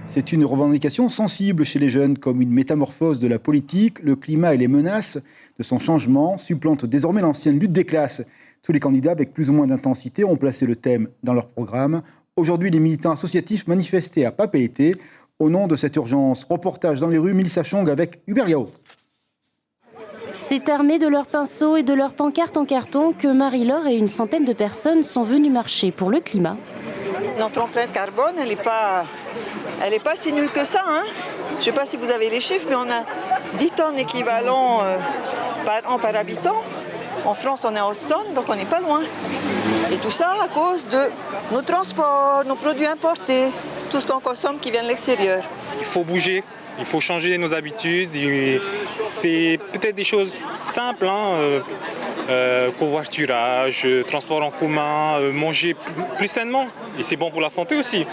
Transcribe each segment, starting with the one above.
C'est une revendication sensible chez les jeunes, comme une métamorphose de la politique. Le climat et les menaces de son changement supplantent désormais l'ancienne lutte des classes. Tous les candidats, avec plus ou moins d'intensité, ont placé le thème dans leur programme. Aujourd'hui, les militants associatifs manifestaient à Papeete au nom de cette urgence. Reportage dans les rues, Mélissa Chong avec Hubert Yao. C'est armé de leurs pinceaux et de leurs pancartes en carton que Marie-Laure et une centaine de personnes sont venues marcher pour le climat. Notre empreinte carbone, elle n'est pas si nulle que ça. Je ne sais pas si vous avez les chiffres, mais on a 10 tonnes équivalent par an par habitant. En France, on est à 11 tonnes, donc on n'est pas loin. Et tout ça à cause de nos transports, nos produits importés, tout ce qu'on consomme qui vient de l'extérieur. Il faut bouger. Il faut changer nos habitudes. C'est peut-être des choses simples, covoiturage, transport en commun, manger plus sainement. Et c'est bon pour la santé aussi.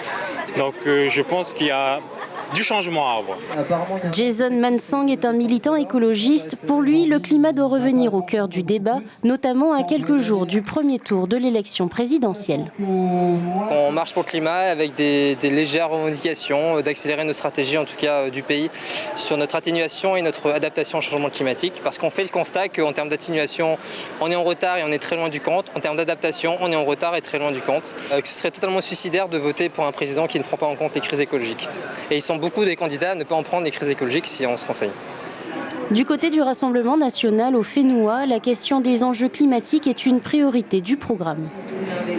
Donc je pense qu'il y a du changement à avoir. Jason Mansang est un militant écologiste. Pour lui, le climat doit revenir au cœur du débat, notamment à quelques jours du premier tour de l'élection présidentielle. On marche pour le climat avec des légères revendications, d'accélérer nos stratégies, en tout cas du pays, sur notre atténuation et notre adaptation au changement climatique. Parce qu'on fait le constat qu'en termes d'atténuation, on est en retard et on est très loin du compte. En termes d'adaptation, on est en retard et très loin du compte. Que ce serait totalement suicidaire de voter pour un président qui ne prend pas en compte les crises écologiques. Et ils sont beaucoup des candidats à ne pas en prendre les crises écologiques si on se renseigne. Du côté du Rassemblement national au Fénois, la question des enjeux climatiques est une priorité du programme.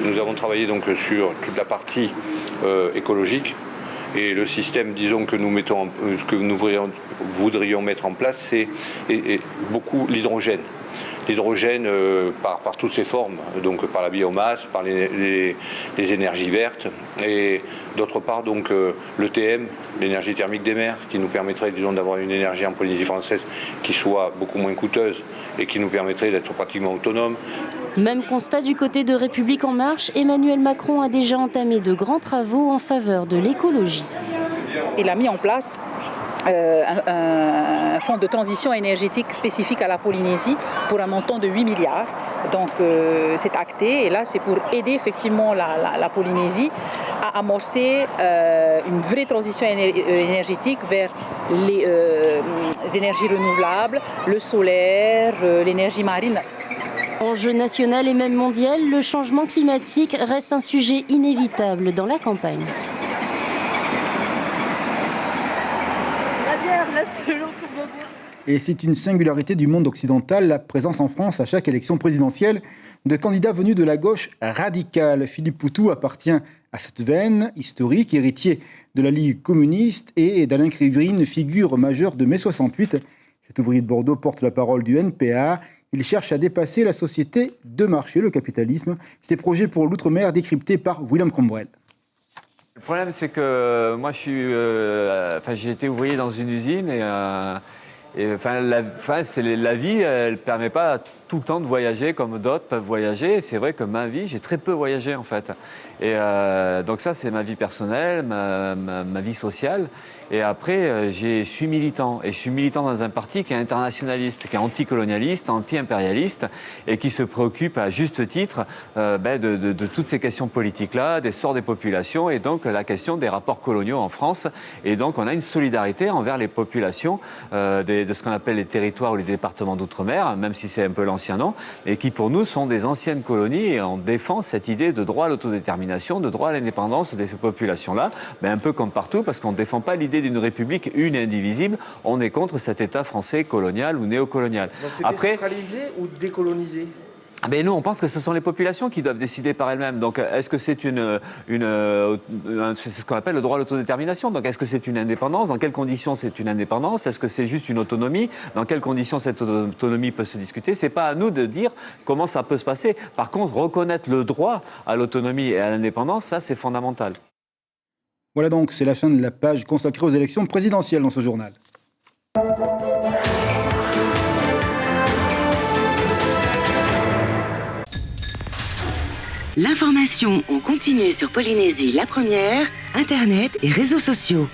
Nous avons travaillé donc sur toute la partie écologique et le système, disons, que nous voudrions mettre en place, c'est beaucoup l'hydrogène. L'hydrogène par toutes ses formes, donc par la biomasse, par les énergies vertes, et d'autre part donc l'ETM, l'énergie thermique des mers, qui nous permettrait, disons, d'avoir une énergie en Polynésie française qui soit beaucoup moins coûteuse et qui nous permettrait d'être pratiquement autonome. Même constat du côté de République En Marche, Emmanuel Macron a déjà entamé de grands travaux en faveur de l'écologie. Il a mis en place un fonds de transition énergétique spécifique à la Polynésie pour un montant de 8 milliards. Donc c'est acté et là c'est pour aider effectivement la Polynésie à amorcer une vraie transition énergétique vers les énergies renouvelables, le solaire, l'énergie marine. Enjeu national et même mondial, le changement climatique reste un sujet inévitable dans la campagne. Et c'est une singularité du monde occidental, la présence en France à chaque élection présidentielle de candidats venus de la gauche radicale. Philippe Poutou appartient à cette veine historique, héritier de la Ligue communiste, et d'Alain Krivrine, figure majeure de mai 68. Cet ouvrier de Bordeaux porte la parole du NPA. Il cherche à dépasser la société de marché, le capitalisme. Ses projets pour l'outre-mer décryptés par William Cromwell. Le problème, c'est que moi, j'ai été ouvrier dans une usine et la vie, elle ne permet pas tout le temps de voyager comme d'autres peuvent voyager. C'est vrai que ma vie, j'ai très peu voyagé en fait. Et donc ça, c'est ma vie personnelle, ma vie sociale. Et après, je suis militant. Et je suis militant dans un parti qui est internationaliste, qui est anticolonialiste, anti-impérialiste, et qui se préoccupe à juste titre de toutes ces questions politiques-là, des sorts des populations, et donc la question des rapports coloniaux en France. Et donc, on a une solidarité envers les populations de ce qu'on appelle les territoires ou les départements d'outre-mer, même si c'est un peu l'ancien nom, et qui pour nous sont des anciennes colonies, et on défend cette idée de droit à l'autodétermination, de droit à l'indépendance de ces populations-là, mais un peu comme partout, parce qu'on ne défend pas l'idée d'une république une et indivisible, on est contre cet État français colonial ou néocolonial. Donc c'est décentralisé ou décolonisé ? Mais nous, on pense que ce sont les populations qui doivent décider par elles-mêmes. Donc, est-ce que c'est c'est ce qu'on appelle le droit à l'autodétermination. Donc, est-ce que c'est une indépendance ? Dans quelles conditions c'est une indépendance ? Est-ce que c'est juste une autonomie ? Dans quelles conditions cette autonomie peut se discuter ? C'est pas à nous de dire comment ça peut se passer. Par contre, reconnaître le droit à l'autonomie et à l'indépendance, ça, c'est fondamental. Voilà donc, c'est la fin de la page consacrée aux élections présidentielles dans ce journal. L'information en continu sur Polynésie la première, Internet et réseaux sociaux.